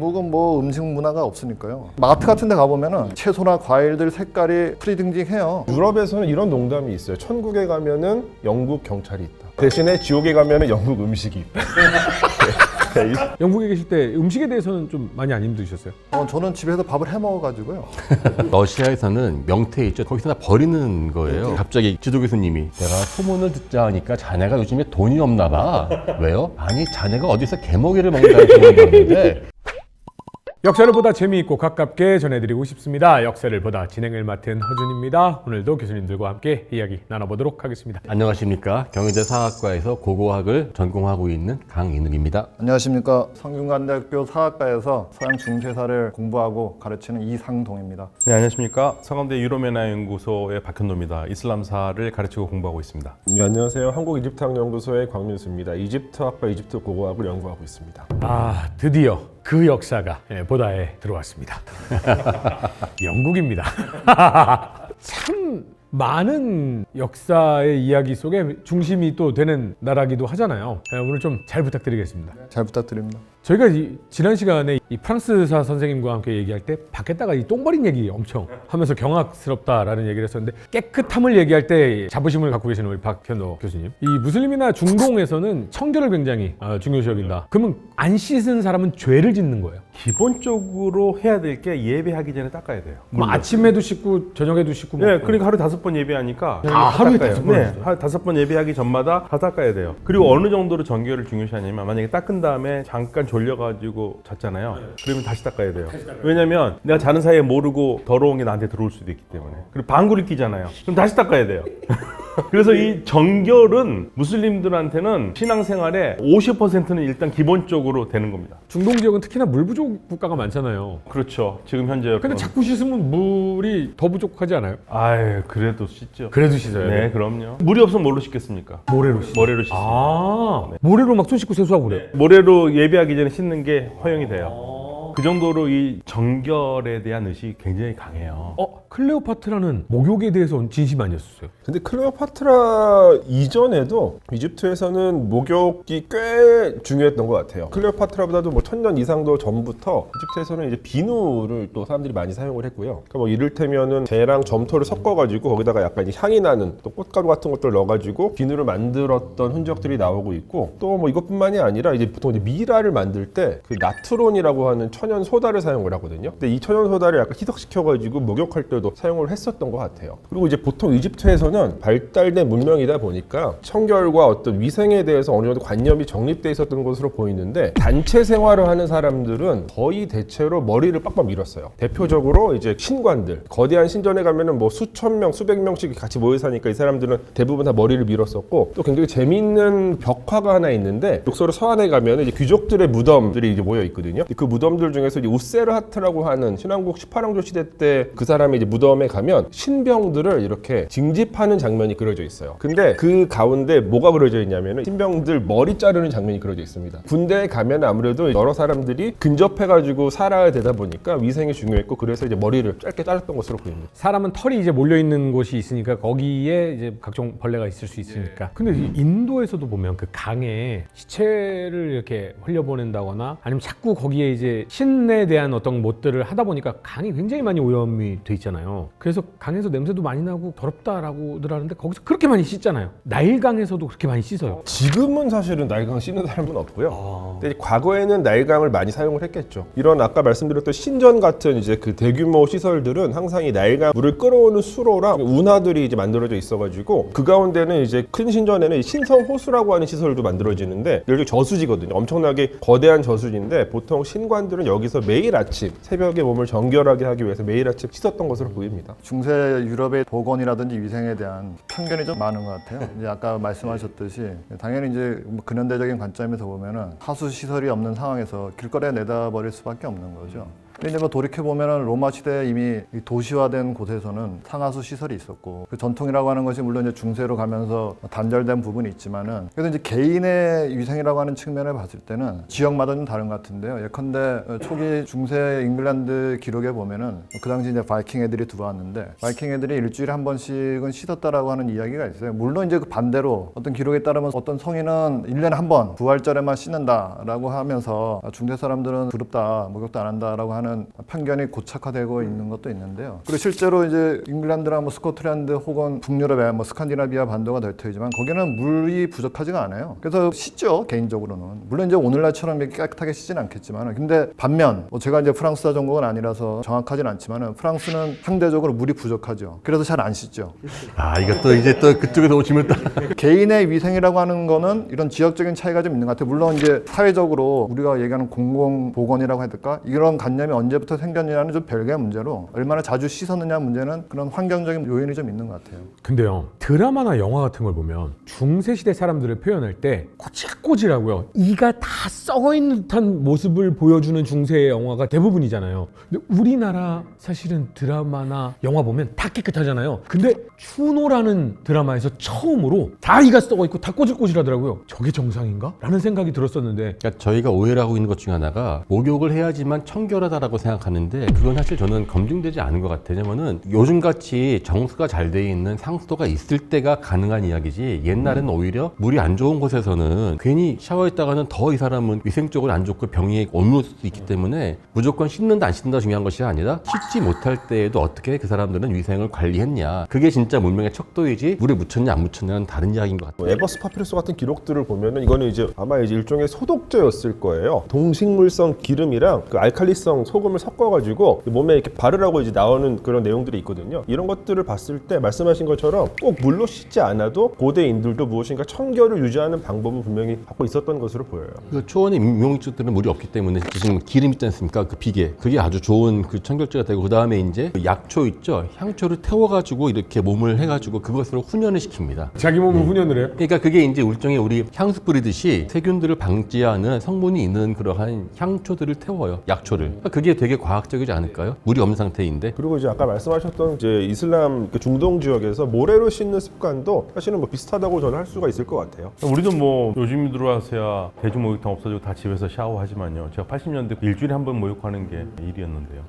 영국은 뭐 음식 문화가 없으니까요. 마트 같은 데 가보면은 채소나 과일들 색깔이 프리딩딩해요. 유럽에서는 이런 농담이 있어요. 천국에 가면은 영국 경찰이 있다. 대신에 지옥에 가면은 영국 음식이 있다. 영국에 계실 때 음식에 대해서는 좀 많이 안 힘드셨어요? 저는 집에서 밥을 해 먹어가지고요. 러시아에서는 명태 있죠. 거기서 다 버리는 거예요. 갑자기 지도 교수님이 내가 소문을 듣자 하니까 자네가 요즘에 돈이 없나 봐. 왜요? 아니 자네가 어디서 개먹이를 먹는다는 소문이 들었는데 역사를 보다 재미있고 가깝게 전해드리고 싶습니다. 역사를 보다 진행을 맡은 허준입니다. 오늘도 교수님들과 함께 이야기 나눠보도록 하겠습니다. 안녕하십니까. 경희대사학과에서 고고학을 전공하고 있는 강인욱입니다. 안녕하십니까. 성균관대학교 사학과에서 서양 중세사를 공부하고 가르치는 이상동입니다. 네, 안녕하십니까. 서강대 유럽연화연구소의 박현도입니다. 이슬람사를 가르치고 공부하고 있습니다. 네, 안녕하세요. 한국이집트학연구소의 광민수입니다. 이집트학과 이집트 고고학을 연구하고 있습니다. 아, 드디어 그 역사가 보다에 들어왔습니다. 영국입니다. 참 많은 역사의 이야기 속에 중심이 또 되는 나라기도 하잖아요. 오늘 좀 잘 부탁드리겠습니다. 잘 부탁드립니다. 저희가 지난 시간에 이 프랑스사 선생님과 함께 얘기할 때 밖에다가 이 똥버린 얘기 엄청 하면서 경악스럽다라는 얘기를 했었는데 깨끗함을 얘기할 때 자부심을 갖고 계시는 우리 박현도 교수님, 이 무슬림이나 중동에서는 청결을 굉장히 중요시 여긴다. 그러면 안 씻은 사람은 죄를 짓는 거예요. 기본적으로 해야 될 게 예배하기 전에 닦아야 돼요. 뭐 아침에도 씻고 저녁에도 씻고 네, 그러니까 하루 5번 예배하니까 하루에 닦아요. 5번 네, 하루 5번 예배하기 전마다 다 닦아야 돼요. 그리고 어느 정도로 정결을 중요시하냐면 만약에 닦은 다음에 잠깐 졸려가지고 잤잖아요. 그러면 다시 닦아야 돼요. 왜냐면 내가 자는 사이에 모르고 더러운 게 나한테 들어올 수도 있기 때문에. 그리고 방구를 끼잖아요. 그럼 다시 닦아야 돼요. 그래서 이 정결은 무슬림들한테는 신앙생활의 50%는 일단 기본적으로 되는 겁니다. 중동 지역은 특히나 물 부족 국가가 많잖아요. 그렇죠. 지금 현재 근데 자꾸 씻으면 물이 더 부족하지 않아요? 아유, 그래도 씻죠. 그래도 씻어야 네, 돼. 그럼요. 물이 없으면 뭘로 씻겠습니까? 모래로 씻어. 모래로 씻어요. 아, 모래로 막 손 씻고 세수하고 그래요? 모래로 예배하기 전에 씻는 게 허용이 돼요. 그 정도로 이 정결에 대한 의식이 굉장히 강해요. 클레오파트라는 목욕에 대해서 진심이 아니었어요? 근데 클레오파트라 이전에도 이집트에서는 목욕이 꽤 중요했던 것 같아요. 클레오파트라보다도 뭐 1000년 이상도 전부터 이집트에서는 이제 비누를 또 사람들이 많이 사용을 했고요. 그러니까 뭐 이를테면은 재랑 점토를 섞어가지고 거기다가 약간 이제 향이 나는 또 꽃가루 같은 것들을 넣어가지고 비누를 만들었던 흔적들이 나오고 있고, 또 뭐 이것뿐만이 아니라 이제 보통 이제 미라를 만들 때 그 나트론이라고 하는 천연 소다를 사용을 하거든요. 근데 이 천연 소다를 약간 희석시켜가지고 목욕할 때도 사용을 했었던 것 같아요. 그리고 이제 보통 이집트에서는 발달된 문명이다 보니까 청결과 어떤 위생에 대해서 어느 정도 관념이 정립돼 있었던 것으로 보이는데, 단체 생활을 하는 사람들은 거의 대체로 머리를 빡빡 밀었어요. 대표적으로 이제 신관들, 거대한 신전에 가면은 뭐 수천 명, 수백 명씩 같이 모여 사니까 이 사람들은 대부분 다 머리를 밀었었고, 또 굉장히 재미있는 벽화가 하나 있는데 룩소르 서안에 가면 이제 귀족들의 무덤들이 이제 모여 있거든요. 그 무덤들 중에서 이제 우세르하트라고 하는 신왕국 18왕조 시대 때 그 사람의 이제 무덤에 가면 신병들을 이렇게 징집하는 장면이 그려져 있어요. 근데 그 가운데 뭐가 그려져 있냐면은 신병들 머리 자르는 장면이 그려져 있습니다. 군대에 가면 아무래도 여러 사람들이 근접해가지고 살아야 되다 보니까 위생이 중요했고, 그래서 이제 머리를 짧게 잘랐던 것으로 보입니다. 사람은 털이 이제 몰려 있는 곳이 있으니까 거기에 이제 각종 벌레가 있을 수 있으니까. 근데 이 인도에서도 보면 그 강에 시체를 이렇게 흘려보낸다거나 아니면 자꾸 거기에 이제 신에 대한 어떤 못들을 하다 보니까 강이 굉장히 많이 오염이 돼 있잖아요. 그래서 강에서 냄새도 많이 나고 더럽다라고들 하는데 거기서 그렇게 많이 씻잖아요. 나일강에서도 그렇게 많이 씻어요. 지금은 사실은 나일강 씻는 사람은 없고요. 근데 이제 과거에는 나일강을 많이 사용을 했겠죠. 이런 아까 말씀드렸던 신전 같은 이제 그 대규모 시설들은 항상 이 나일강 물을 끌어오는 수로랑 운하들이 이제 만들어져 있어가지고, 그 가운데는 이제 큰 신전에는 신성호수라고 하는 시설도 만들어지는데, 여기 저수지거든요. 엄청나게 거대한 저수지인데 보통 신관들은 여기서 매일 아침 새벽에 몸을 정결하게 하기 위해서 매일 아침 씻었던 것으로 보입니다. 중세 유럽의 보건이라든지 위생에 대한 편견이 좀 많은 것 같아요. 이제 아까 말씀하셨듯이 당연히 이제 근현대적인 관점에서 보면은 하수 시설이 없는 상황에서 길거리에 내다버릴 수밖에 없는 거죠. 근데 이제 뭐 돌이켜 보면은 로마 시대에 이미 이 도시화된 곳에서는 상하수 시설이 있었고 그 전통이라고 하는 것이 물론 이제 중세로 가면서 단절된 부분이 있지만은 그래도 이제 개인의 위생이라고 하는 측면을 봤을 때는 지역마다 좀 다른 것 같은데요. 예컨대 초기 중세 잉글랜드 기록에 보면은 그 당시 이제 바이킹 애들이 들어왔는데 바이킹 애들이 일주일에 한 번씩은 씻었다라고 하는 이야기가 있어요. 물론 이제 그 반대로 어떤 기록에 따르면 어떤 성인은 1년에 한 번 부활절에만 씻는다라고 하면서 중세 사람들은 부럽다, 목욕도 안 한다라고 하는 편견이 고착화되고 있는 것도 있는데요. 그리고 실제로 이제 잉글랜드나 뭐 스코틀랜드 혹은 북유럽의 뭐 스칸디나비아 반도가 널터이지만 거기는 물이 부족하지가 않아요. 그래서 씻죠, 개인적으로는. 물론 이제 오늘날처럼 이렇게 깨끗하게 씻지는 않겠지만, 근데 반면 뭐 제가 이제 프랑스어 전공은 아니라서 정확하진 않지만 프랑스는 상대적으로 물이 부족하죠. 그래서 잘 안 씻죠. 아, 이것도 이제 또 그쪽에서 오시면 또 개인의 위생이라고 하는 거는 이런 지역적인 차이가 좀 있는 것 같아요. 물론 이제 사회적으로 우리가 얘기하는 공공보건이라고 해야 될까? 이런 관념이 언제부터 생겼느냐는 좀 별개의 문제로 얼마나 자주 씻었느냐 문제는 그런 환경적인 요인이 좀 있는 것 같아요. 근데요, 드라마나 영화 같은 걸 보면 중세시대 사람들을 표현할 때 꼬질꼬질하고요, 이가 다 썩어있는 듯한 모습을 보여주는 중세의 영화가 대부분이잖아요. 근데 우리나라 사실은 드라마나 영화 보면 다 깨끗하잖아요. 근데 추노라는 드라마에서 처음으로 다 이가 썩어있고 다 꼬질꼬질하더라고요. 저게 정상인가? 라는 생각이 들었었는데, 그러니까 저희가 오해를 하고 있는 것 중에 하나가 목욕을 해야지만 청결하다라고 생각하는데 그건 사실 저는 검증되지 않은 것 같아요. 왜냐면은 요즘같이 정수가 잘 돼 있는 상수도가 있을 때가 가능한 이야기지 옛날에는 오히려 물이 안 좋은 곳에서는 괜히 샤워했다가는 더 이 사람은 위생적으로 안 좋고 병이 옮을 수 있기 때문에 무조건 씻는다 안 씻는다 중요한 것이 아니라 씻지 못할 때에도 어떻게 그 사람들은 위생을 관리했냐, 그게 진짜 문명의 척도이지 물에 묻혔냐 안 묻혔냐는 다른 이야기인 것 같아요. 에버스 파피루스 같은 기록들을 보면은 이거는 이제 아마 이제 일종의 소독제였을 거예요. 동식물성 기름이랑 그 알칼리성 소금을 섞어가지고 몸에 이렇게 바르라고 이제 나오는 그런 내용들이 있거든요. 이런 것들을 봤을 때 말씀하신 것처럼 꼭 물로 씻지 않아도 고대인들도 무엇인가 청결을 유지하는 방법은 분명히 갖고 있었던 것으로 보여요. 그 초원의 유목민족들은 물이 없기 때문에 지금 기름 있지 않습니까? 그 비계, 그게 아주 좋은 그 청결제가 되고, 그 다음에 이제 그 약초 있죠, 향초를 태워가지고 이렇게 몸을 해가지고 그것으로 훈연을 시킵니다. 자기 몸을 훈연을 해요? 그러니까 그게 이제 일종의 우리 향수 뿌리듯이 세균들을 방지하는 성분이 있는 그러한 향초들을 태워요, 약초를. 그러니까 그게 되게 과학적이지 않을까요? 물이 없는 상태인데. 그리고 이제 아까 말씀하셨던 이제 이슬람 그 중동 지역에서 모래로 씻는 습관도 사실은 뭐 비슷하다고 저는 할 수가 있을 것 같아요. 우리도 뭐 요즘 들어와서야 대중목욕탕 없어지고 다 집에서 샤워하지만요. 제가 80년대 일주일에 한 번 목욕하는 게 일이었는데요.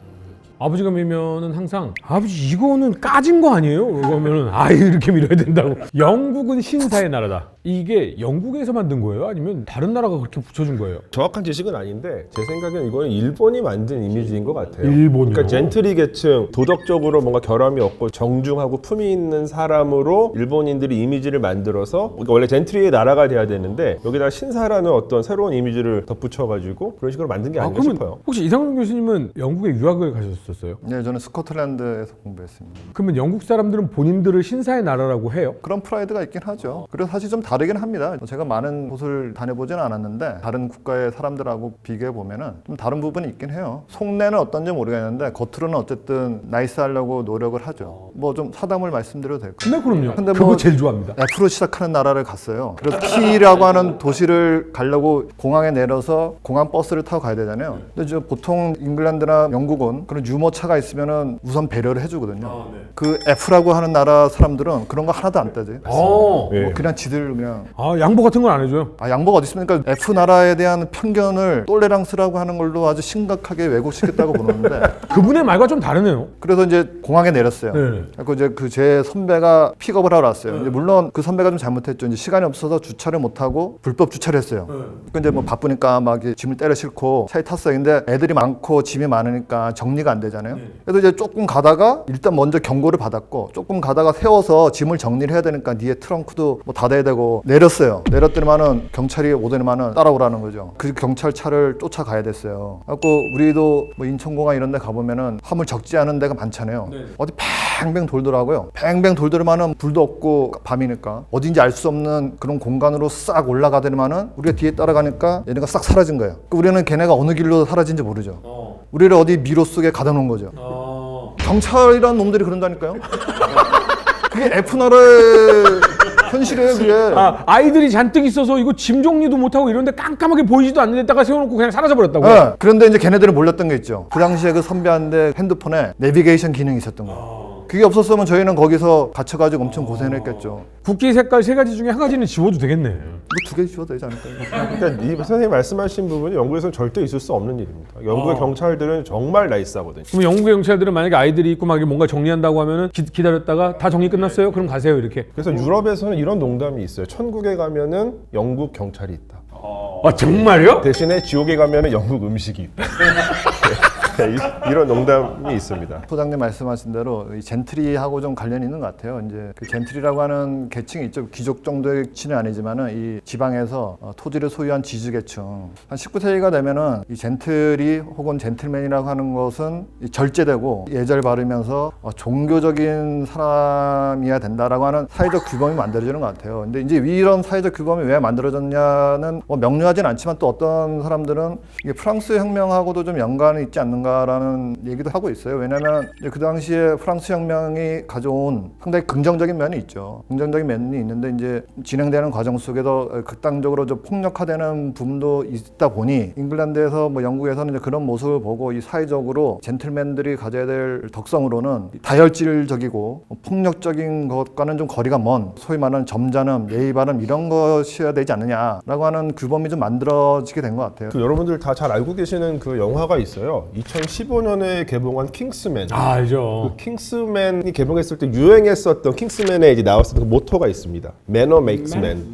아버지가 밀면은 항상 아버지 이거는 까진 거 아니에요? 그러면은 이렇게 밀어야 된다고. 영국은 신사의 나라다. 이게 영국에서 만든 거예요? 아니면 다른 나라가 그렇게 붙여준 거예요? 정확한 지식은 아닌데 제 생각엔 이거는 일본이 만든 이미지인 것 같아요. 일본이요? 그러니까 젠트리 계층, 도덕적으로 뭔가 결함이 없고 정중하고 품위 있는 사람으로 일본인들이 이미지를 만들어서, 그러니까 원래 젠트리의 나라가 돼야 되는데 여기다 신사라는 어떤 새로운 이미지를 덧붙여가지고 그런 식으로 만든 게 아닌가 싶어요. 혹시 이상훈 교수님은 영국에 유학을 가셨었어요? 네, 저는 스코틀랜드에서 공부했습니다. 그러면 영국 사람들은 본인들을 신사의 나라라고 해요? 그런 프라이드가 있긴 하죠. 그래서 사실 좀 다르긴 합니다. 제가 많은 곳을 다녀보지는 않았는데 다른 국가의 사람들하고 비교해 보면은 좀 다른 부분이 있긴 해요. 속내는 어떤지 모르겠는데 겉으로는 어쨌든 나이스하려고 노력을 하죠. 뭐 좀 사담을 말씀드려도 될까요? 네, 그럼요. 근데 그거 뭐 제일 좋아합니다. F로 시작하는 나라를 갔어요. 그래서 키라고 하는 도시를 가려고 공항에 내려서 공항 버스를 타고 가야 되잖아요. 근데 이제 보통 잉글랜드나 영국은 그런 유모차가 있으면은 우선 배려를 해주거든요. 그 F라고 하는 나라 사람들은 그런 거 하나도 안 따져요. 뭐 예. 그냥 지들 그냥 양보 같은 건 안 해줘요? 양보가 어디 있습니까? F 나라에 대한 편견을 똘레랑스라고 하는 걸로 아주 심각하게 왜곡시켰다고 보는데 그분의 말과 좀 다르네요. 그래서 이제 공항에 내렸어요. 네. 그래서 이제 그 제 선배가 픽업을 하러 왔어요. 이제 물론 그 선배가 좀 잘못했죠. 이제 시간이 없어서 주차를 못 하고 불법 주차를 했어요. 그 이제 뭐 바쁘니까 막 이렇게 짐을 때려 싣고 차에 탔어요. 근데 애들이 많고 짐이 많으니까 정리가 안 되잖아요. 그래서 이제 조금 가다가 일단 먼저 경고를 받았고 조금 가다가 세워서 짐을 정리를 해야 되니까 니에 트렁크도 뭐 닫아야 되고 내렸어요. 내렸더니만은 경찰이 오더니만은 따라오라는 거죠. 그 경찰차를 쫓아가야 됐어요. 그래갖고 우리도 뭐 인천공항 이런 데 가보면은 화물 적지 않은 데가 많잖아요. 어디 뱅뱅 돌더라고요. 뱅뱅 돌더니만은 불도 없고 밤이니까 어딘지 알 수 없는 그런 공간으로 싹 올라가더니만은 우리가 뒤에 따라가니까 얘네가 싹 사라진 거예요. 우리는 걔네가 어느 길로 사라진지 모르죠. 우리를 어디 미로 속에 가둬 놓은 거죠. 경찰이란 놈들이 그런다니까요. 그게 F나라의 현실이에요 그게. 아이들이 잔뜩 있어서 이거 짐 정리도 못하고 이런데 깜깜하게 보이지도 않는 데다가 세워놓고 그냥 사라져버렸다고요? 네. 그런데 이제 걔네들은 몰랐던 게 있죠. 그 당시에 그 선배한테 핸드폰에 내비게이션 기능이 있었던 거예요. 그게 없었으면 저희는 거기서 갇혀가지고 엄청 고생했겠죠. 국기 색깔 3가지 중에 1가지는 지워도 되겠네. 뭐 2개 지워도 되지 않을까요? 그러니까 이 선생님 말씀하신 부분이 영국에서는 절대 있을 수 없는 일입니다. 영국의 경찰들은 정말 나이스하거든요. 그럼 영국의 경찰들은 만약에 아이들이 있고 막 뭔가 정리한다고 하면은 기다렸다가 다 정리 끝났어요? 그럼 가세요 이렇게. 그래서 유럽에서는 이런 농담이 있어요. 천국에 가면은 영국 경찰이 있다. 아 정말요? 대신에 지옥에 가면은 영국 음식이 있다. 이런 농담이 있습니다. 소장님 말씀하신 대로 이 젠트리하고 좀 관련이 있는 것 같아요. 이제 그 젠트리라고 하는 계층이 있죠. 귀족 정도의 치는 아니지만은 이 지방에서 토지를 소유한 지주계층. 한 19세기가 되면은 이 젠트리 혹은 젠틀맨이라고 하는 것은 절제되고 예절 바르면서 종교적인 사람이어야 된다라고 하는 사회적 규범이 만들어지는 것 같아요. 근데 이제 이런 사회적 규범이 왜 만들어졌냐는 명료하진 않지만 또 어떤 사람들은 이게 프랑스 혁명하고도 좀 연관이 있지 않는가. 라는 얘기도 하고 있어요. 왜냐하면 그 당시에 프랑스 혁명이 가져온 상당히 긍정적인 면이 있죠. 긍정적인 면이 있는데 이제 진행되는 과정 속에서 극단적으로 좀 폭력화되는 부분도 있다 보니 잉글랜드에서 영국에서는 이제 그런 모습을 보고 이 사회적으로 젠틀맨들이 가져야 될 덕성으로는 다혈질적이고 폭력적인 것과는 좀 거리가 먼 소위 말하는 점잖음, 예의 바름 이런 것이어야 되지 않느냐라고 하는 규범이 좀 만들어지게 된 것 같아요. 여러분들 다 잘 알고 계시는 그 영화가 있어요. 2015년에 개봉한 킹스맨. 알죠. 그 킹스맨이 개봉했을 때 유행했었던 킹스맨에 이제 나왔었던 그 모토가 있습니다. Manner makes man.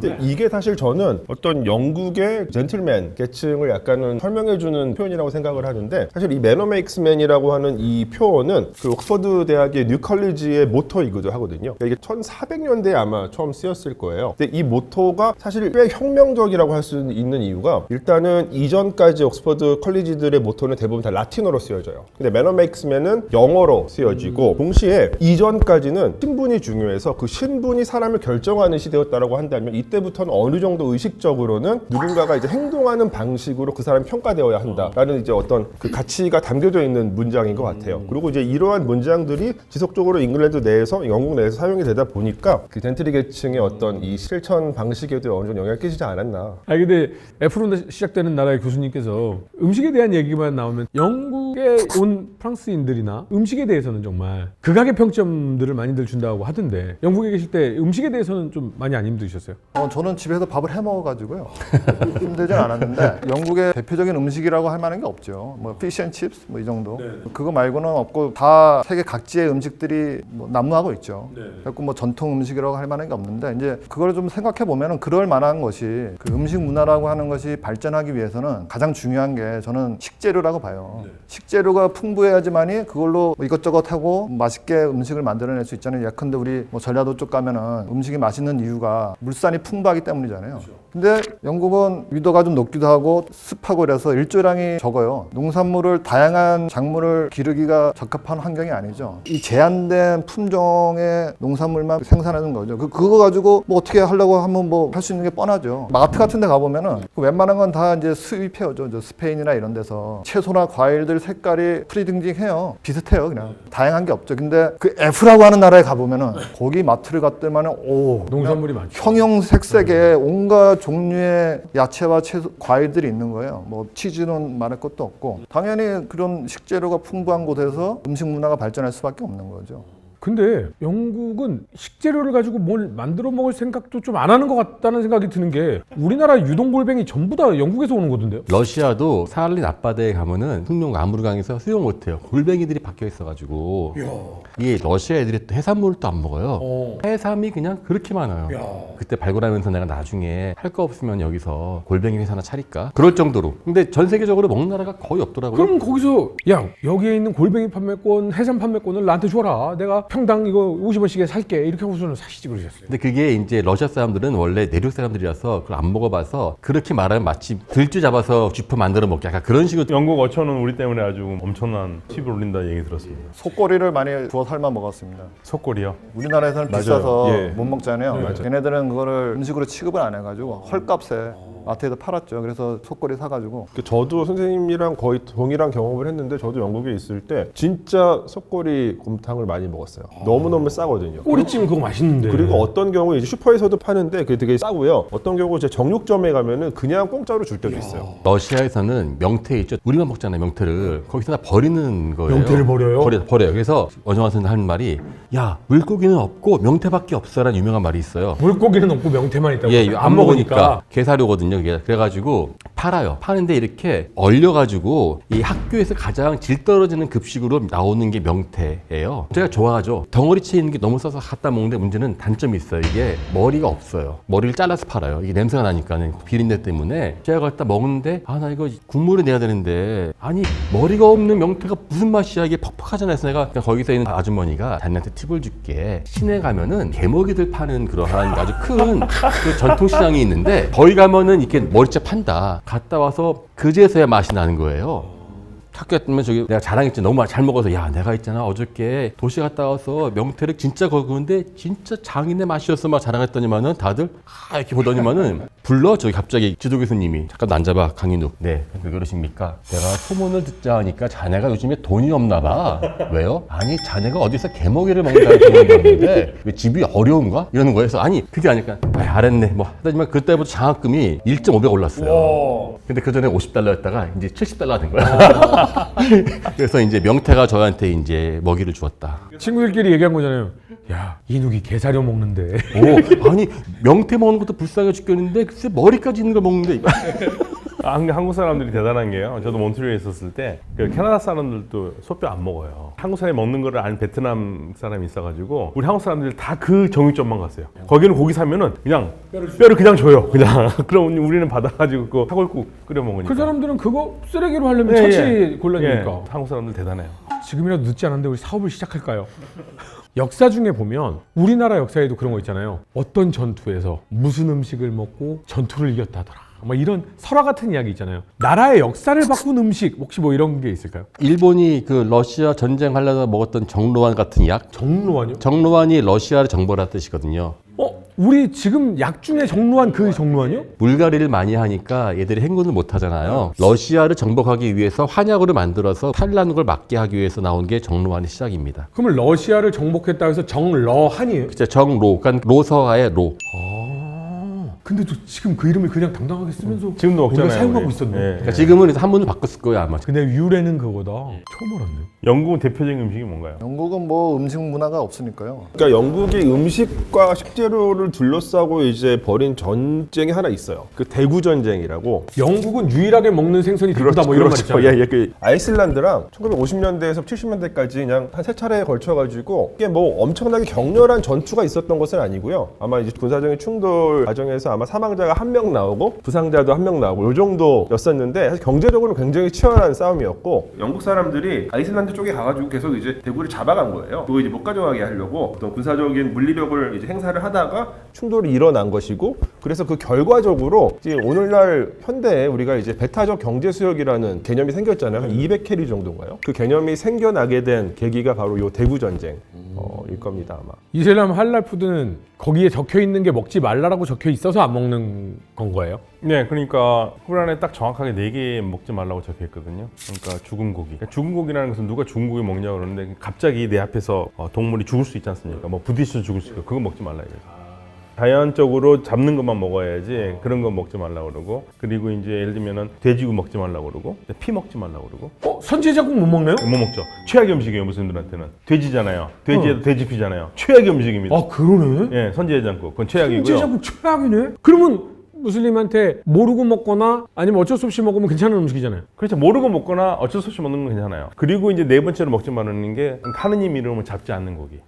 근데 이게 사실 저는 어떤 영국의 젠틀맨 계층을 약간은 설명해주는 표현이라고 생각을 하는데 사실 이 Manner makes man이라고 하는 이 표현은 그 옥스퍼드 대학의 뉴 컬리지의 모토이기도 하거든요. 그러니까 이게 1400년대에 아마 처음 쓰였을 거예요. 근데 이 모토가 사실 꽤 혁명적이라고 할 수 있는 이유가 일단은 이전까지 옥스퍼드 컬리지들의 모토는 대부분 다 라틴어로 쓰여져요. 근데 Manner makes man은 영어로 쓰여지고 동시에 이전까지는 신분이 중요해서 그 신분이 사람을 결정하는 시대였다라고 한다면 이때부터는 어느 정도 의식적으로는 누군가가 이제 행동하는 방식으로 그 사람이 평가되어야 한다라는 이제 어떤 그 가치가 담겨져 있는 문장인 것 같아요. 그리고 이제 이러한 문장들이 지속적으로 잉글랜드 내에서 영국 내에서 사용이 되다 보니까 그 젠트리 계층의 어떤 이 실천 방식에도 어느 정도 영향을 끼치지 않았나. 근데 F로 시작되는 나라의 교수님께서 음식에 대한 얘기만 나오면 영국에 온 프랑스인들이나 음식에 대해서는 정말 극악의 평점들을 많이들 준다고 하던데 영국에 계실 때 음식에 대해서는 좀 많이 안 힘드셨어요? 저는 집에서 밥을 해 먹어가지고요. 힘들진 않았는데 영국의 대표적인 음식이라고 할 만한 게 없죠. 피쉬앤칩스 이 정도. 그거 말고는 없고 다 세계 각지의 음식들이 난무하고 있죠. 그래서 전통 음식이라고 할 만한 게 없는데 이제 그걸 좀 생각해 보면은 그럴 만한 것이 그 음식 문화라고 하는 것이 발전하기 위해서는 가장 중요한 게 저는 식재료라고 봐요. 식재료가 풍부해야지만이 그걸로 이것저것 하고 맛있게 음식을 만들어낼 수 있잖아요. 예컨대 우리 전라도 쪽 가면은 음식이 맛있는 이유가 물산이 풍부하기 때문이잖아요. 근데 영국은 위도가 좀 높기도 하고 습하고 그래서 일조량이 적어요. 농산물을 다양한 작물을 기르기가 적합한 환경이 아니죠. 이 제한된 품종의 농산물만 생산하는 거죠. 그거 가지고 어떻게 하려고 하면 할 수 있는 게 뻔하죠. 마트 같은 데 가보면은 웬만한 건 다 이제 수입해오죠. 스페인이나 이런 데서 채소나 과일들 색깔이 프리딩딩해요. 비슷해요. 그냥 다양한 게 없죠. 근데 그 F라고 하는 나라에 가보면은 거기 마트를 갔더니만은 농산물이 많죠. 형형색색의 온갖 종류의 야채와 채소, 과일들이 있는 거예요. 치즈는 말할 것도 없고 당연히 그런 식재료가 풍부한 곳에서 음식 문화가 발전할 수밖에 없는 거죠. 근데 영국은 식재료를 가지고 뭘 만들어 먹을 생각도 좀 안 하는 것 같다는 생각이 드는 게 우리나라 유동골뱅이 전부 다 영국에서 오는 거던데요? 러시아도 사할린 앞바다에 가면은 숭룡 아무르강에서 수영 못해요. 골뱅이들이 박혀 있어가지고 이게 러시아 애들이 또 해산물을 또 안 먹어요. 해삼이 그냥 그렇게 많아요. 그때 발굴하면서 내가 나중에 할 거 없으면 여기서 골뱅이 회사 하나 차릴까? 그럴 정도로. 근데 전 세계적으로 먹는 나라가 거의 없더라고요. 그럼 거기서 야 여기에 있는 골뱅이 판매권, 해삼 판매권을 나한테 줘라. 내가 평당 이거 50원씩에 살게. 이렇게 하고서는 사시지 그러셨어요. 근데 그게 이제 러시아 사람들은 원래 내륙 사람들이라서 그걸 안 먹어봐서 그렇게 말하면 마치 들쥐 잡아서 쥐포 만들어 먹게 약간 그런 식으로. 영국 어촌은 우리 때문에 아주 엄청난 팁을 올린다는 얘기 들었습니다. 속꼬리를 많이 구워 삶아 먹었습니다. 속골이요? 우리나라에서는 맞아요. 비싸서 예. 못 먹잖아요. 걔네들은 그거를 음식으로 취급을 안 해가지고 헐값에 마트에서 팔았죠. 그래서 속꼬리 사가지고 저도 선생님이랑 거의 동일한 경험을 했는데 저도 영국에 있을 때 진짜 속꼬리 곰탕을 많이 먹었어요. 너무너무 싸거든요. 꼬리찜 그거 맛있는데. 그리고 어떤 경우에 이제 슈퍼에서도 파는데 그게 되게 싸고요. 어떤 경우 이제 정육점에 가면은 그냥 공짜로 줄 때도 있어요. 러시아에서는 명태 있죠. 우리만 먹잖아요, 명태를. 거기서 다 버리는 거예요. 명태를 버려요? 버려요. 그래서 원정환 선생님 하는 말이 야, 물고기는 없고 명태밖에 없어라는 유명한 말이 있어요. 물고기는 없고 명태만 있다고. 예, 안 먹으니까 게사료거든요. 그게 그래가지고 팔아요. 파는데 이렇게 얼려가지고 이 학교에서 가장 질 떨어지는 급식으로 나오는 게 명태예요. 제가 좋아하죠. 덩어리째 있는 게 너무 써서 갖다 먹는데 문제는 단점이 있어요. 이게 머리가 없어요. 머리를 잘라서 팔아요. 이게 냄새가 나니까는 비린내 때문에 제가 갖다 먹는데 아, 나 이거 국물을 내야 되는데 아니 머리가 없는 명태가 무슨 맛이야? 이게 퍽퍽하잖아요. 그래서 내가 그냥 거기서 있는 아주머니가 자네한테 팁을 줄게. 시내 가면은 개먹이들 파는 그러한 아주 큰 그 전통시장이 있는데 거기 가면은 이렇게 머리채 판다. 갔다 와서 그제서야 맛이 나는 거예요. 학교 갔으면 저기 내가 자랑했지. 너무 잘 먹어서 야, 내가 있잖아 어저께 도시 갔다 와서 명태를 진짜 거그는데 진짜 장인의 맛이었어 막 자랑했더니만은 다들 이렇게 보더니만은 불러 저기 갑자기 지도 교수님이 잠깐 앉아봐 강인욱. 네, 왜 그러십니까? 내가 소문을 듣자 하니까 자네가 요즘에 돈이 없나 봐. 왜요? 아니 자네가 어디서 개먹이를 먹는다는 소문이 들었는데 왜 집이 어려운가? 이러는 거예요. 그래서 아니 그게 아니까 알았네 뭐 하더니만 그때부터 장학금이 1.5배 올랐어요. 근데 그 전에 $50였다가 이제 $70가 된 거야. 그래서 이제 명태가 저한테 이제 먹이를 주었다. 친구들끼리 얘기한 거잖아요. 야, 이누기 게사료 먹는데. 오, 아니 명태 먹는 것도 불쌍해 죽겠는데 글쎄 머리까지 있는 걸 먹는데. 한국 사람들이 대단한 게요. 저도 몬트리올에 있었을 때 그 캐나다 사람들도 소뼈 안 먹어요. 한국 사람이 먹는 거를 아는 베트남 사람이 있어가지고 우리 한국 사람들이 다 그 정육점만 갔어요. 거기는 고기 사면은 그냥 뼈를 그냥 줘요. 그냥 그럼 우리는 받아가지고 그 사골국 끓여 먹으니까. 그 사람들은 그거 쓰레기로 하려면 처치 곤란이니까. 한국 사람들 대단해요. 지금이라도 늦지 않았는데 우리 사업을 시작할까요? 역사 중에 보면 우리나라 역사에도 그런 거 있잖아요. 어떤 전투에서 무슨 음식을 먹고 전투를 이겼다더라. 뭐 이런 설화 같은 이야기 있잖아요. 나라의 역사를 바꾼 음식 혹시 뭐 이런 게 있을까요? 일본이 그 러시아 전쟁하려다 먹었던 정로환 같은 약. 정로환이요? 정로환이 러시아를 정벌한 뜻이거든요. 우리 지금 약 중에 정로환 그 정로환이요? 물갈이를 많이 하니까 얘들이 행군을 못 하잖아요. 러시아를 정복하기 위해서 환약으로 만들어서 탈나는 걸 막게 하기 위해서 나온 게 정로환의 시작입니다. 그러면 러시아를 정복했다 해서 정러한이에요? 진짜 정로, 그러니까 로서와의 로. 근데 또 지금 그 이름을 그냥 당당하게 쓰면서 지금도 우리가 먹잖아요. 사용하고 우리. 있었네. 예. 그러니까 지금은 한문을 바꿨을 거예요 아마. 근데 유래는 그거다. 처음 알았네. 영국은 대표적인 음식이 뭔가요? 영국은 뭐 음식 문화가 없으니까요. 그러니까 영국이 음식과 식재료를 둘러싸고 이제 벌인 전쟁이 하나 있어요. 그 대구 전쟁이라고. 영국은 유일하게 먹는 생선이 대구다 뭐 이런 말 있잖아요. 예, 그 아이슬란드랑 1950년대에서 70년대까지 그냥 한 3차례에 걸쳐가지고 이게 뭐 엄청나게 격렬한 전투가 있었던 것은 아니고요. 아마 이제 군사적인 충돌 과정에서 아마 사망자가 1명 나오고 부상자도 1명 나오고 요 정도였었는데 사실 경제적으로 굉장히 치열한 싸움이었고 영국 사람들이 아이슬란드 쪽에 가가지고 계속 이제 대구를 잡아간 거예요. 그거 이제 못 가져가게 하려고 어떤 군사적인 물리력을 이제 행사를 하다가 충돌이 일어난 것이고 그래서 그 결과적으로 이제 오늘날 현대에 우리가 이제 배타적 경제 수역이라는 개념이 생겼잖아요. 한 200캐리 정도인가요? 그 개념이 생겨나게 된 계기가 바로 요 대구 전쟁. 일 겁니다 아마. 이슬람 할랄 푸드는 거기에 적혀 있는 게 먹지 말라라고 적혀 있어서 안 먹는 건 거예요? 네, 그러니까 쿠란에 딱 정확하게 4개 먹지 말라고 적혀 있거든요. 그러니까 죽은 고기. 그러니까 죽은 고기라는 것은 누가 죽은 고기 먹냐고 그러는데 갑자기 내 앞에서 동물이 죽을 수 있지 않습니까? 뭐 부딪혀서 죽을 수 있고 그거 먹지 말라 이거죠. 자연적으로 잡는 것만 먹어야지 그런 거 먹지 말라고 그러고 그리고 이제 예를 들면은 돼지고 먹지 말라고 그러고 피 먹지 말라고 그러고 선지자국 못 먹나요? 못 먹죠. 최악의 음식이에요 무슬림들한테는. 돼지잖아요. 돼지에도 돼지 피잖아요. 최악의 음식입니다. 아 그러네? 예, 선지해장국 그건 최악이고요. 선지자국 최악이네? 그러면 무슬림한테 모르고 먹거나 아니면 어쩔 수 없이 먹으면 괜찮은 음식이잖아요. 그렇죠. 모르고 먹거나 어쩔 수 없이 먹는 건 괜찮아요. 그리고 이제 네 번째로 먹지 말라는 게 하느님 이름을 잡지 않는 고기.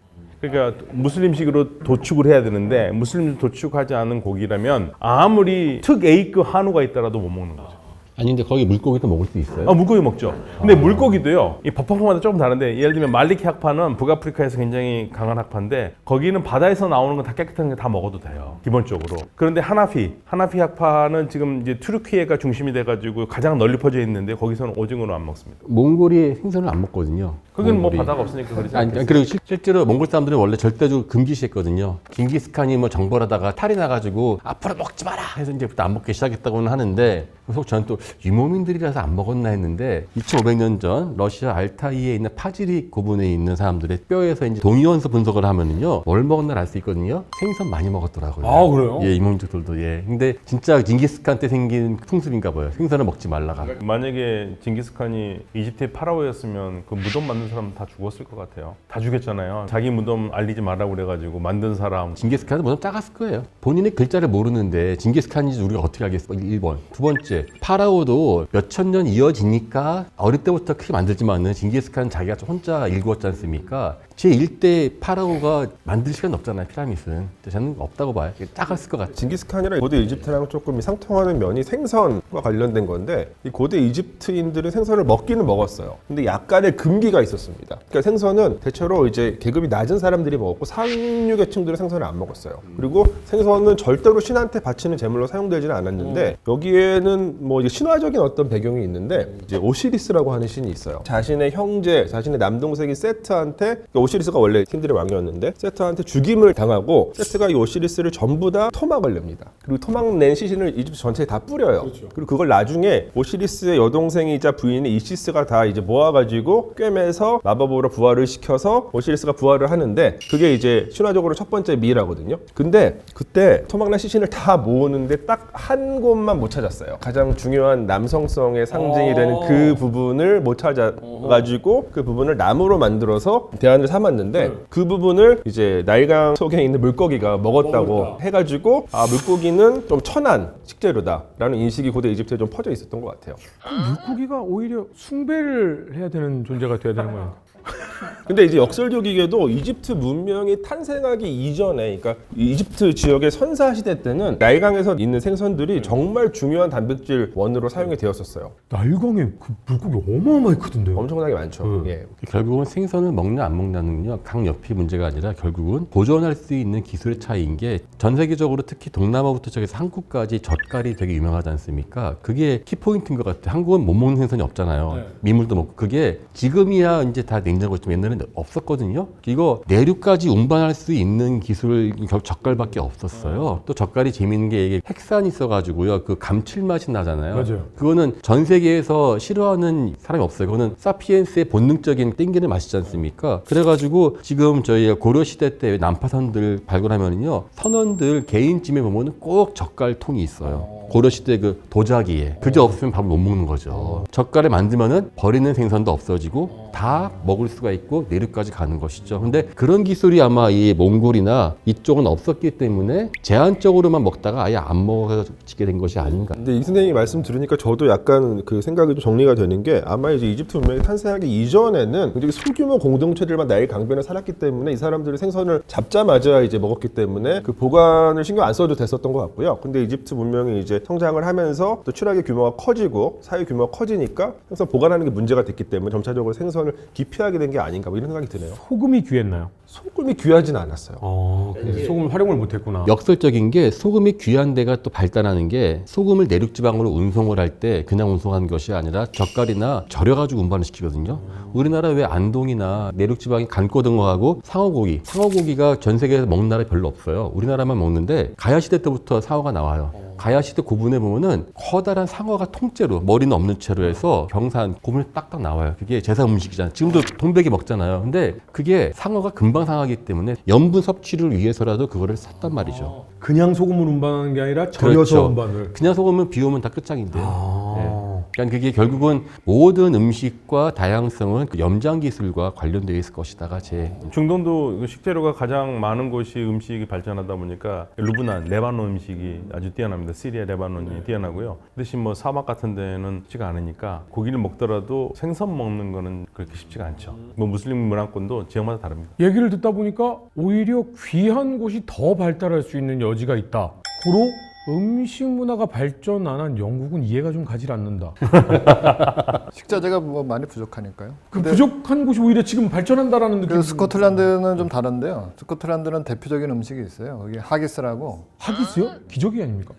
그러니까 무슬림식으로 도축을 해야 되는데 무슬림 도축하지 않은 고기라면 아무리 특 A급 한우가 있더라도 못 먹는 거죠. 아니 근데 거기 물고기도 먹을 수 있어요? 아, 물고기 먹죠. 근데 물고기도요. 이 법화마다 조금 다른데 예를 들면 말리키 학파는 북아프리카에서 굉장히 강한 학파인데 거기는 바다에서 나오는 건 다 깨끗한 게 다 먹어도 돼요. 기본적으로. 그런데 하나피 학파는 지금 이제 투르키예가 중심이 돼가지고 가장 널리 퍼져 있는데 거기서는 오징어는 안 먹습니다. 몽골이 생선을 안 먹거든요. 거기는 뭐 몽골이. 바다가 없으니까 그러지 아니, 않겠어요? 그리고 실제로 몽골 사람들은 원래 절대적으로 금기시했거든요. 징기스칸이 뭐 정벌하다가 탈이 나가지고 앞으로 먹지 마라 해서 이제부터 안 먹기 시작했다고는 하는데, 그래서 저는 또 유목민들이라서 안 먹었나 했는데 2,500년 전 러시아 알타이에 있는 파지리 고분에 있는 사람들의 뼈에서 이제 동위원소 분석을 하면은요 뭘 먹었나 알 수 있거든요. 생선 많이 먹었더라고요. 아, 그래요? 예, 이몽족들도 예. 근데 진짜 징기스칸 때 생긴 풍습인가 봐요. 생선을 먹지 말라가. 만약에 징기스칸이 이집트의 파라오였으면 그 무덤 만든 사람 다 죽었을 것 같아요. 다 죽였잖아요. 자기 무덤 알리지 말라고 그래가지고 만든 사람. 징기스칸은 무슨 작았을 거예요. 본인의 글자를 모르는데 징기스칸인지 우리가 어떻게 알겠어? 1번. 두 번째, 파라오도 몇천 년 이어지니까 어릴 때부터 크게 만들지만은 징기스칸은 자기가 혼자 일구었지 않습니까? 제 1대 파라오가 만들 시간 없잖아요, 피라미드는. 저는 없다고 봐요. 작았을 것 같아요. 징기스칸이랑 고대 이집트랑 조금 상통하는 면이 생선과 관련된 건데, 이 고대 이집트인들은 생선을 먹기는 먹었어요. 근데 약간의 금기가 있었습니다. 그러니까 생선은 대체로 이제 계급이 낮은 사람들이 먹었고 상류계층들은 생선을 안 먹었어요. 그리고 생선은 절대로 신한테 바치는 제물로 사용되지는 않았는데, 여기에는 뭐 이제 신화적인 어떤 배경이 있는데, 이제 오시리스라고 하는 신이 있어요. 자신의 형제, 자신의 남동생인 세트한테, 오시리스가 원래 신들의 왕이었는데 세트한테 죽임을 당하고, 세트가 이 오시리스를 전부 다 토막을 냅니다. 그리고 토막 낸 시신을 이집트 전체에 다 뿌려요. 그리고 그걸 나중에 오시리스의 여동생이자 부인인 이시스가 다 이제 모아가지고 꿰매서 마법으로 부활을 시켜서 오시리스가 부활을 하는데, 그게 이제 신화적으로 첫 번째 미라거든요. 근데 그때 토막난 시신을 다 모으는데 딱 한 곳만 못 찾았어요. 가장 중요한 남성성의 상징이 되는 그 부분을 못 찾아가지고 그 부분을 나무로 만들어서 대안을 삼았는데, 그 부분을 이제 나일강 속에 있는 물고기가 먹었다고 해가지고, 아, 물고기는 좀 천한 식재료다라는 인식이 고대 이집트에 좀 퍼져 있었던 것 같아요. 물고기가 오히려 숭배를 해야 되는 존재가 돼야 되는 거예요. 근데 이제 역설적이게도 이집트 문명이 탄생하기 이전에, 그러니까 이집트 지역의 선사 시대 때는 나일강에서 있는 생선들이 정말 중요한 단백질 원으로 사용이 되었었어요. 날강에 그 물고기 어마어마하게 크던데요. 엄청나게 많죠. 예. 결국은 생선을 먹냐 안 먹냐는요 강옆이 문제가 아니라 결국은 보존할 수 있는 기술의 차이인 게, 전 세계적으로 특히 동남아부터 저기서 한국까지 젓갈이 되게 유명하지 않습니까? 그게 키포인트인 것 같아요. 한국은 못 먹는 생선이 없잖아요. 민물도 먹고. 그게 지금이야 이제 다 냉장고에 좀, 옛날에는 없었거든요. 이거 내륙까지 운반할 수 있는 기술 결국 젓갈밖에 없었어요. 또 젓갈이 재밌는 게 이게 핵산이 있어가지고요, 그 감칠맛이 나잖아요. 맞아요. 그거는 전 세계에서 싫어하는 사람이 없어요. 그거는 사피엔스의 본능적인 땡기는 맛이지 않습니까? 그래가지고 지금 저희가 고려 시대 때 난파선들 발굴하면요, 선원들 개인찜에 보면은 꼭 젓갈통이 있어요. 고려 시대 그 도자기에. 그게 없으면 밥을 못 먹는 거죠. 젓갈을 만들면은 버리는 생선도 없어지고 다 먹을 수가 있고 내륙까지 가는 것이죠. 근데 그런 기술이 아마 이 몽골이나 이쪽은 없었기 때문에 제한적으로만 먹다가 아예 안 먹어지게 된 것이 아닌가. 근데 이 선생님이 말씀 들으니까 저도 약간 그 생각이 좀 정리가 되는 게, 아마 이제 이집트 문명이 탄생하기 이전에는 굉장히 소규모 공동체들만 나일 강변에 살았기 때문에 이 사람들이 생선을 잡자마자 이제 먹었기 때문에 그 보관을 신경 안 써도 됐었던 것 같고요. 근데 이집트 문명이 이제 성장을 하면서 또 출하의 규모가 커지고 사회 규모가 커지니까 생선 보관하는 게 문제가 됐기 때문에 점차적으로 생선을 기피하게 된 게 아닌가, 뭐 이런 생각이 드네요. 소금이 귀했나요? 소금이 귀하진 않았어요. 근데 소금을 활용을 못했구나. 역설적인 게, 소금이 귀한 데가 또 발달하는 게, 소금을 내륙 지방으로 운송을 할 때 그냥 운송하는 것이 아니라 젓갈이나 절여가지고 운반을 시키거든요. 우리나라 왜 안동이나 내륙 지방이 간고등어하고 상어고기가 전 세계에서 먹는 나라 별로 없어요. 우리나라만 먹는데 가야 시대 때부터 상어가 나와요. 가야 시대 고분에 보면은 커다란 상어가 통째로, 머리는 없는 채로 해서 경산 고분에 딱딱 나와요. 그게 제사 음식이잖아요. 지금도 동백이 먹잖아요. 근데 그게 상어가 금방 상하기 때문에 염분 섭취를 위해서라도 그거를 샀단 말이죠. 그냥 소금을 운반하는 게 아니라 절여서 그렇죠. 운반을. 그냥 소금은 비 오면 다 끝장인데요. 예. 그러니까 그게 결국은 모든 음식과 다양성은 그 염장 기술과 관련되어 있을 것이다가 제. 중동도 식재료가 가장 많은 곳이 음식이 발전하다 보니까 루브난, 레바논 음식이 아주 뛰어납니다. 시리아, 레바논이 뛰어나고요. 대신 뭐 사막 같은 데는 쉽지가 않으니까 고기를 먹더라도 생선 먹는 거는 그렇게 쉽지가 않죠. 뭐 무슬림 문화권도 지역마다 다릅니다. 얘기를 듣다 보니까 오히려 귀한 곳이 더 발달할 수 있는 여지가 있다. 고로 음식 문화가 발전 안 한 영국은 이해가 좀 가지 않는다. 식자재가 뭐 많이 부족하니까요. 그 부족한 곳이 오히려 지금 발전한다라는 느낌이. 그래서 스코틀랜드는 좀 다른데요. 스코틀랜드는 대표적인 음식이 있어요. 거기 하기스라고. 하기스요? 기적이 아닙니까?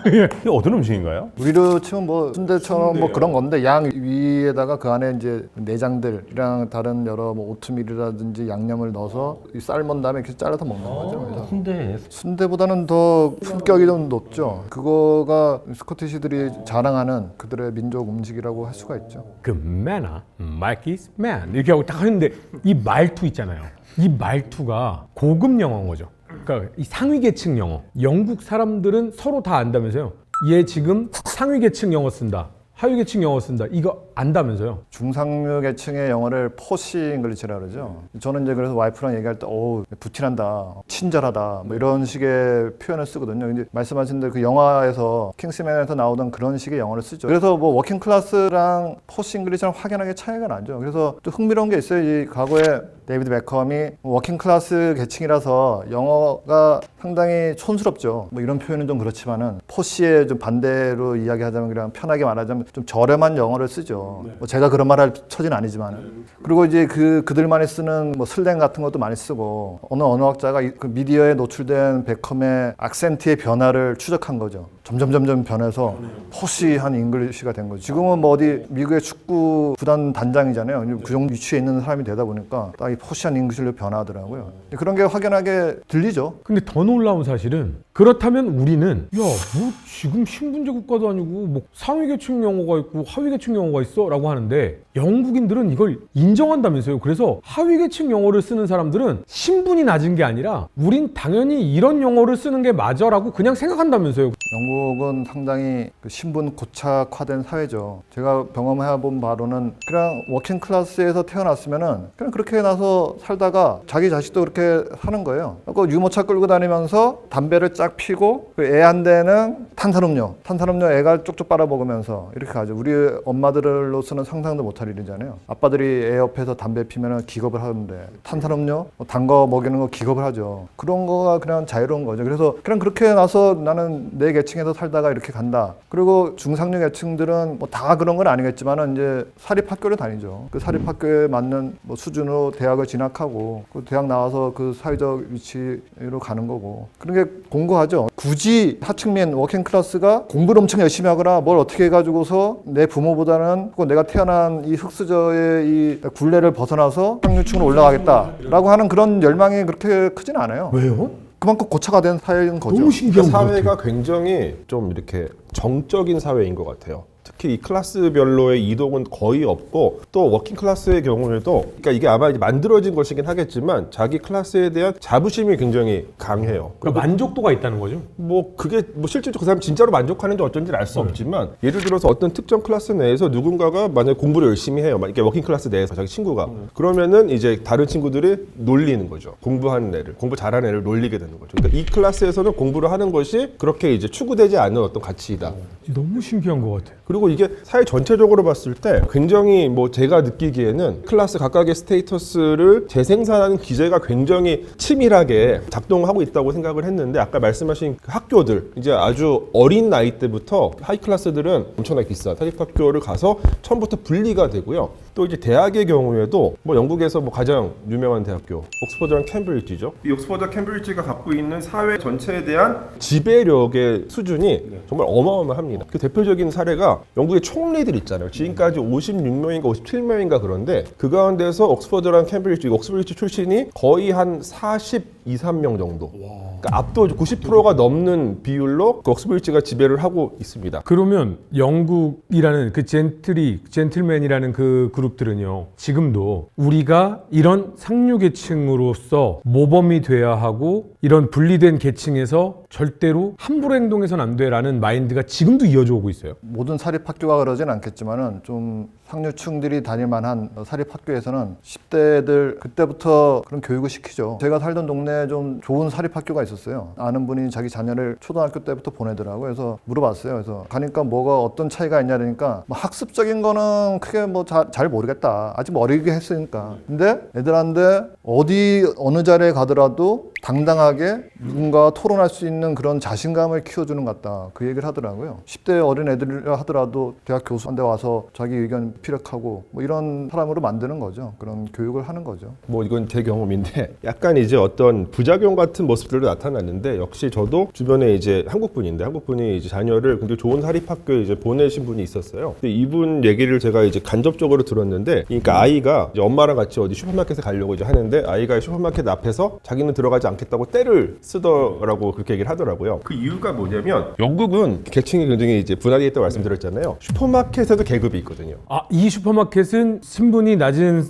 이게 어떤 음식인가요? 우리로 치면 뭐 순대처럼 뭐 그런 건데 양 위에다가 그 안에 이제 내장들이랑 다른 여러 뭐 오트밀이라든지 양념을 넣어서 이 삶은 다음에 이렇게 잘라서 먹는 거죠. 그래서 순대 순대보다는 더 품격이 좀 높죠. 그거가 스코티시들이 자랑하는 그들의 민족 음식이라고 할 수가 있죠. 그 manna, Mike is man 이렇게 하고 딱 하는데 이 말투 있잖아요. 이 말투가 고급 영어인 거죠. 그러니까 이 상위 계층 영어. 영국 사람들은 서로 다 안다면서요. 얘 지금 상위 계층 영어 쓴다. 하위 계층 영어 쓴다. 이거 안다면서요. 중상류 계층의 영어를 포시 잉글리시라 그러죠. 저는 이제 그래서 와이프랑 얘기할 때 어우 부티난다, 친절하다 뭐 이런 식의 표현을 쓰거든요. 근데 말씀하신 대로 그 영화에서 킹스맨에서 나오던 그런 식의 영어를 쓰죠. 그래서 뭐 워킹 클래스랑 포시 잉글리시랑 확연하게 차이가 나죠. 그래서 또 흥미로운 게 있어요. 이 과거에 데이비드 베컴이 워킹 클래스 계층이라서 영어가 상당히 촌스럽죠. 뭐 이런 표현은 좀 그렇지만은 포시에 좀 반대로 이야기하자면 그냥 편하게 말하자면 좀 저렴한 영어를 쓰죠. 뭐 제가 그런 말할 처지는 아니지만. 그리고 이제 그들만이 쓰는 뭐 슬랭 같은 것도 많이 쓰고 어느 언어학자가 그 미디어에 노출된 베컴의 악센트의 변화를 추적한 거죠. 점점 변해서 포시한 잉글리시가 된 거죠. 지금은 뭐 어디 미국의 축구 구단 단장이잖아요. 그 정도 위치에 있는 사람이 되다 보니까 딱 이 포시한 잉글리시로 변화하더라고요. 그런 게 확연하게 들리죠. 근데 더 놀라운 사실은 그렇다면 우리는 야, 뭐 지금 신분제 국가도 아니고 뭐 상위 계층 영어가 있고 하위 계층 영어가 있어 라고 하는데 영국인들은 이걸 인정한다면서요. 그래서 하위 계층 영어를 쓰는 사람들은 신분이 낮은 게 아니라 우린 당연히 이런 영어를 쓰는 게 맞아 라고 그냥 생각한다면서요. 영국은 상당히 그 신분 고착화된 사회죠. 제가 경험해본 바로는 그냥 워킹 클래스에서 태어났으면은 그냥 그렇게 나서 살다가 자기 자식도 그렇게 사는 거예요. 그 유모차 끌고 다니면서 담배를 쫙 피고 그 애 한 대는 탄산음료 애가 쪽쪽 빨아먹으면서 이렇게 가죠. 우리 엄마들로서는 상상도 못할 일이잖아요. 아빠들이 애 옆에서 담배 피면은 기겁을 하는데 탄산음료 단 거 먹이는 거 기겁을 하죠. 그런 거가 그냥 자유로운 거죠. 그래서 그냥 그렇게 나서 나는 내 계층에서 살다가 이렇게 간다. 그리고 중상류 계층들은 뭐 다 그런 건 아니겠지만은 이제 사립학교를 다니죠. 그 사립학교에 맞는 뭐 수준으로 대학을 진학하고 그 대학 나와서 그 사회적 위치로 가는 거고 그런 게 공고하죠. 굳이 하층민 워킹 클래스가 공부를 엄청 열심히 하거나 뭘 어떻게 해가지고서 내 부모보다는 내가 태어난 이 흙수저의 이 굴레를 벗어나서 상류층으로 올라가겠다라고 하는 그런 열망이 그렇게 크진 않아요. 왜요? 그만큼 고차가 된 사회인 거죠. 너무 신기한 것 같아요. 사회가 굉장히 좀 이렇게 정적인 사회인 것 같아요. 특히 이 클래스별로의 이동은 거의 없고 또 워킹 클래스의 경우에도 그러니까 이게 아마 이제 만들어진 것이긴 하겠지만 자기 클래스에 대한 자부심이 굉장히 강해요. 그러니까 만족도가 있다는 거죠. 뭐 그게 뭐 실제로 그 사람 진짜로 만족하는지 어쩐지는 알 수 없지만 예를 들어서 어떤 특정 클래스 내에서 누군가가 만약에 공부를 열심히 해요. 만약에 워킹 클래스 내에서 자기 친구가 그러면은 이제 다른 친구들이 놀리는 거죠. 공부하는 애를 공부 잘하는 애를 놀리게 되는 거죠. 그러니까 이 클래스에서는 공부를 하는 것이 그렇게 이제 추구되지 않는 어떤 가치이다. 너무 신기한 것 같아요. 그리고 이게 사회 전체적으로 봤을 때 굉장히 뭐 제가 느끼기에는 클래스 각각의 스테이터스를 재생산하는 기제가 굉장히 치밀하게 작동하고 있다고 생각을 했는데 아까 말씀하신 그 학교들 이제 아주 어린 나이 때부터 하이 클래스들은 엄청나게 비싼 사립학교를 가서 처음부터 분리가 되고요. 또 이제 대학의 경우에도 뭐 영국에서 뭐 가장 유명한 대학교 옥스퍼드랑 캠브리지죠. 이 옥스퍼드와 캠브리지가 갖고 있는 사회 전체에 대한 지배력의 수준이 정말 어마어마합니다. 그 대표적인 사례가 영국의 총리들 있잖아요. 지금까지 56명인가 57명인가 그런데 그 가운데서 옥스퍼드랑 캠브리지, 옥스퍼드 출신이 거의 한 43명 정도. 그러니까 압도적 90%가 넘는 비율로 그 옥스퍼드가 지배를 하고 있습니다. 그러면 영국이라는 그 젠틀맨이라는 그 그룹들은요, 지금도 우리가 이런 상류 계층으로서 모범이 돼야 하고 이런 분리된 계층에서 절대로 함부로 행동해서는 안 돼라는 마인드가 지금도 이어져 오고 있어요. 모든 사립학교가 그러진 않겠지만은 좀 상류층들이 다닐 만한 사립학교에서는 10대들 그때부터 그런 교육을 시키죠. 제가 살던 동네에 좀 좋은 사립학교가 있었어요. 아는 분이 자기 자녀를 초등학교 때부터 보내더라고요. 그래서 물어봤어요. 그래서 가니까 뭐가 어떤 차이가 있냐 그러니까 뭐 학습적인 거는 크게 뭐 잘 모르겠다. 아직 어리게 했으니까. 근데 애들한테 어느 자리에 가더라도 당당하게 누군가와 토론할 수 있는 그런 자신감을 키워주는 것 같다. 그 얘기를 하더라고요. 10대 어린 애들이라 하더라도 대학 교수한테 와서 자기 의견 피력하고 뭐 이런 사람으로 만드는 거죠. 그런 교육을 하는 거죠. 뭐 이건 제 경험인데 약간 이제 어떤 부작용 같은 모습들도 나타났는데 역시 저도 주변에 이제 한국분이 이제 자녀를 굉장히 좋은 사립학교에 이제 보내신 분이 있었어요. 근데 이분 얘기를 제가 이제 간접적으로 들었는데, 그러니까 아이가 이제 엄마랑 같이 어디 슈퍼마켓에 가려고 이제 하는데 아이가 슈퍼마켓 앞에서 자기는 들어가지 않겠다고 떼를 쓰더라고 그렇게 얘기를 하더라고요. 그 이유가 뭐냐면 영국은 계층이 굉장히 이제 분화되어 있다고 말씀드렸잖아요. 슈퍼마켓에도 계급이 있거든요. 아, 이 슈퍼마켓은 신분이 낮은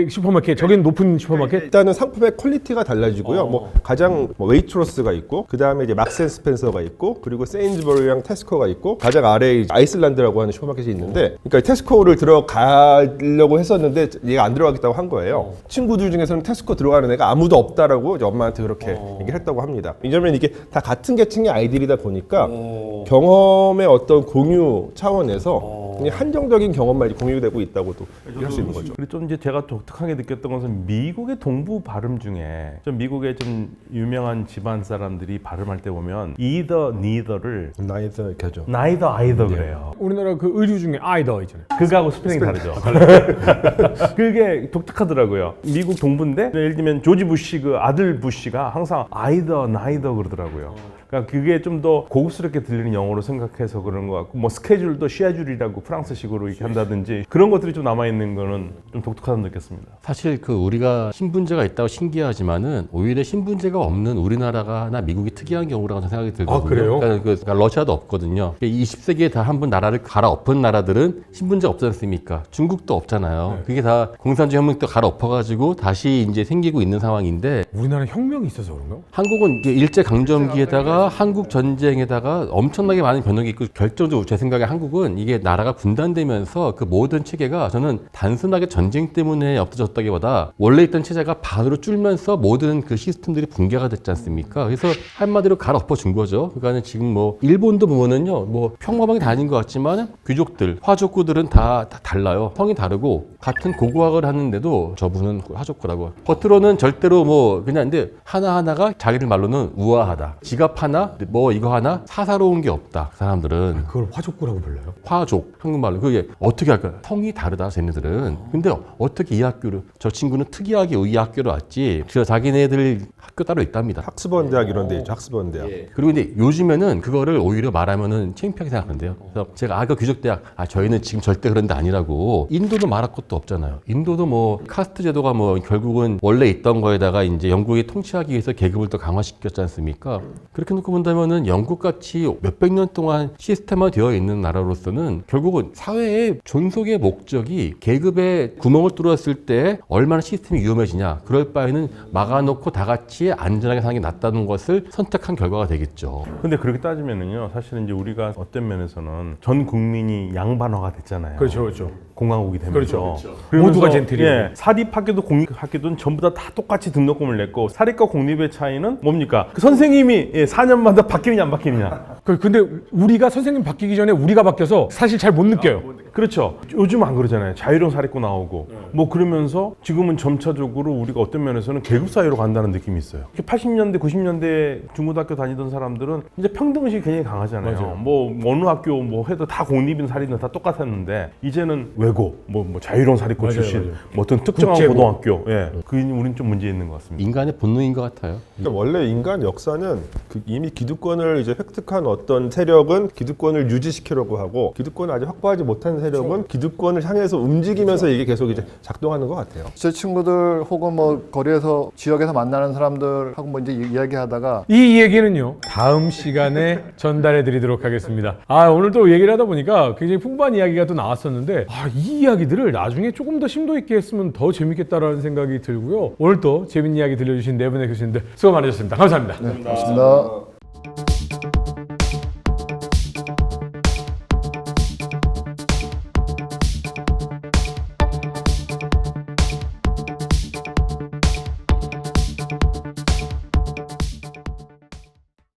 슈퍼마켓, 저긴 높은 슈퍼마켓? 일단은 상품의 퀄리티가 달라지고요. 뭐 가장 웨이트로스가 있고, 그 다음에 이제 막스앤스펜서가 있고, 그리고 세인즈버리랑 테스코가 있고, 가장 아래에 아이슬란드라고 하는 슈퍼마켓이 있는데, 그러니까 테스코를 들어가려고 했었는데 얘가 안 들어가겠다고 한 거예요. 친구들 중에서는 테스코 들어가는 애가 아무도 없다라고 이제 엄마한테 그렇게 얘기를 했다고 합니다. 왜냐면 이게 다 같은 계층의 아이들이다 보니까 경험의 어떤 공유 차원에서 그냥 한정적인 경험만 공유되고 있다고도 할 수 있는 거죠. 그리고 좀 이제 제가 독특하게 느꼈던 것은 미국의 동부 발음 중에 좀 미국의 좀 유명한 집안 사람들이 발음할 때 보면 either, neither를 나이도 이렇게 하죠. neither, either 그래요. 우리나라 그 의류 중에 아이더 있잖아요. 그거하고 스펠링이 다르죠. 그게 독특하더라고요. 미국 동부인데 예를 들면 조지 부시 그 아들 부시가 항상 either, neither 그러더라고요. 그러니까 그게 좀 더 고급스럽게 들리는 영어로 생각해서 그런 것 같고, 뭐 스케줄도 쉐줄이라고 프랑스식으로 이렇게 한다든지 그런 것들이 좀 남아 있는 거는 좀 독특하다고 느꼈습니다. 사실 그 우리가 신분제가 있다고 신기하지만은 오히려 신분제가 없는 우리나라가나 미국이 특이한 경우라고 저는 생각이 들거든요. 아, 그래요? 그러니까 러시아도 없거든요. 20세기에 다 한 번 나라를 갈아엎은 나라들은 신분제 없지 않습니까? 중국도 없잖아요. 그게 다 공산주의 혁명 때 갈아엎어가지고 다시 이제 생기고 있는 상황인데, 우리나라 혁명이 있어서 그런가? 한국은 이제 일제 강점기에다가 한국 전쟁에다가 엄청나게 많은 변혁이 있고, 결정적으로 제 생각에 한국은 이게 나라가 분단되면서 그 모든 체계가 저는 단순하게 전쟁 때문에 없어졌다기보다 원래 있던 체제가 반으로 줄면서 모든 그 시스템들이 붕괴가 됐지 않습니까? 그래서 한마디로 갈아엎어 준 거죠. 그러니까 지금 뭐 일본도 보면은요, 뭐 평범하게 다닌 것 같지만 귀족들, 화족구들은 다 달라요. 성이 다르고 같은 고고학을 하는데도 저분은 화족구라고. 겉으로는 절대로 뭐 그냥 근데 하나하나가 자기들 말로는 우아하다. 지갑 하나, 뭐 이거 하나 사사로운 게 없다. 그 사람들은 그걸 화족구라고 불러요? 화족, 한국말로. 그게 어떻게 할까? 성이 다르다, 쟤네들은. 근데 어떻게 이 학교를, 저 친구는 특이하게 이 학교로 왔지. 그래서 자기네들 학교 따로 있답니다. 학습원 대학 이런 데 있죠. 학습원 대학. 그리고 근데 요즘에는 그거를 오히려 말하면은 창피하게 생각한대요. 그래서 제가 그 귀족대학, 저희는 지금 절대 그런 데 아니라고. 인도도 말할 것도 없잖아요. 인도도 뭐 카스트 제도가 뭐 결국은 원래 있던 거에다가 이제 영국이 통치하기 위해서 계급을 더 강화시켰지 않습니까? 그렇게 놓고 본다면은 영국같이 몇백 년 동안 시스템화 되어 있는 나라로서는 결국은 사회의 존속의 목적이 계급에 구멍을 뚫었을 때 얼마나 시스템이 위험해지냐. 그럴 바에는 막아놓고 다 같이 안전하게 사는 게 낫다는 것을 선택한 결과가 되겠죠. 근데 그렇게 따지면은요, 사실은 이제 우리가 어떤 면에서는 전 국민이 양반화가 됐잖아요. 그렇죠, 그렇죠. 공화국이 되면서. 그렇죠. 모두가 젠틀이에요. 예, 사립학교도 공립학교도 전부 다 똑같이 등록금을 냈고, 사립과 공립의 차이는 뭡니까? 그 선생님이 4년마다 바뀌느냐 안 바뀌느냐. 근데 우리가 선생님 바뀌기 전에 우리가 바뀌어서 사실 잘 못 느껴요. 그렇죠. 요즘 안 그러잖아요. 자유로운 사립고 나오고 뭐 그러면서 지금은 점차적으로 우리가 어떤 면에서는 계급 사회로 간다는 느낌이 있어요. 80년대, 90년대 중고등학교 다니던 사람들은 이제 평등의식이 굉장히 강하잖아요. 맞아요. 뭐 어느 학교 뭐 해도 다 공립이든 사립이든 다 똑같았는데, 이제는 외고, 뭐 자유로운 사립고 맞아요, 출신, 맞아요. 뭐 어떤 특정한 국제고. 고등학교, 예, 그게 우린 좀 문제 있는 것 같습니다. 인간의 본능인 것 같아요. 그러니까 원래 인간 역사는 이미 기득권을 이제 획득한 어떤 세력은 기득권을 유지시키려고 하고, 기득권을 아직 확보하지 못한 세력은 기득권을 향해서 움직이면서 이게 계속 이제 작동하는 것 같아요. 제 친구들 혹은 뭐 거리에서 지역에서 만나는 사람들하고 뭐 이제 이야기하다가 이 얘기는요, 다음 시간에 전달해 드리도록 하겠습니다. 오늘 또 얘기를 하다 보니까 굉장히 풍부한 이야기가 또 나왔었는데, 이 이야기들을 나중에 조금 더 심도 있게 했으면 더 재밌겠다라는 생각이 들고요. 오늘 또 재밌는 이야기 들려주신 네 분의 교수님들 수고 많으셨습니다. 감사합니다. 네, 고맙습니다.